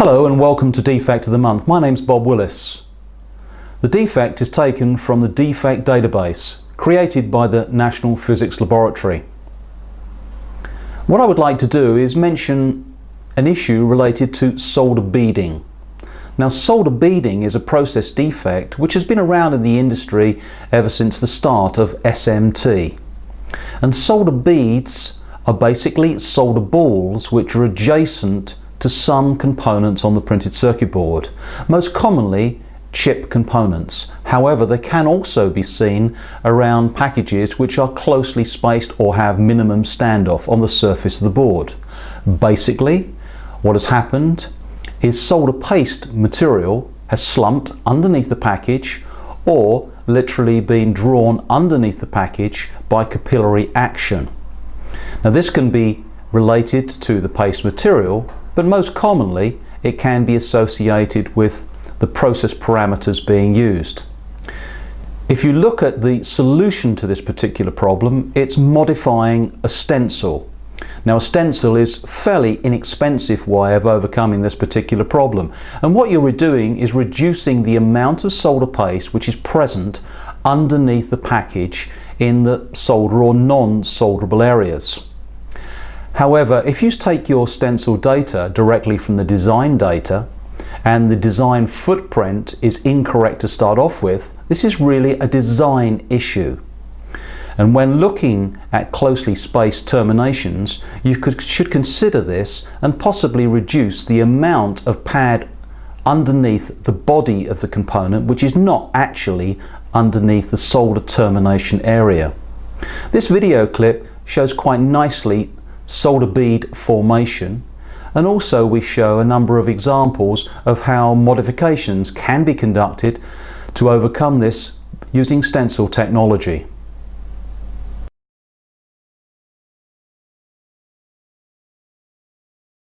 Hello and welcome to Defect of the Month. My name's Bob Willis. The defect is taken from the defect database created by the National Physics Laboratory. What I would like to do is mention an issue related to solder beading. Now, solder beading is a process defect which has been around in the industry ever since the start of SMT. And solder beads are basically solder balls which are adjacent to some components on the printed circuit board, most commonly chip components. However, they can also be seen around packages which are closely spaced or have minimum standoff on the surface of the board. Basically, what has happened is solder paste material has slumped underneath the package or literally been drawn underneath the package by capillary action. Now, this can be related to the paste material, but most commonly it can be associated with the process parameters being used. If you look at the solution to this particular problem, it's modifying a stencil. Now, a stencil is a fairly inexpensive way of overcoming this particular problem, and what you're doing is reducing the amount of solder paste which is present underneath the package in the solder or non-solderable areas. However, if you take your stencil data directly from the design data and the design footprint is incorrect to start off with, this is really a design issue. And when looking at closely spaced terminations, you should consider this and possibly reduce the amount of pad underneath the body of the component, which is not actually underneath the solder termination area. This video clip shows quite nicely solder bead formation, and also we show a number of examples of how modifications can be conducted to overcome this using stencil technology.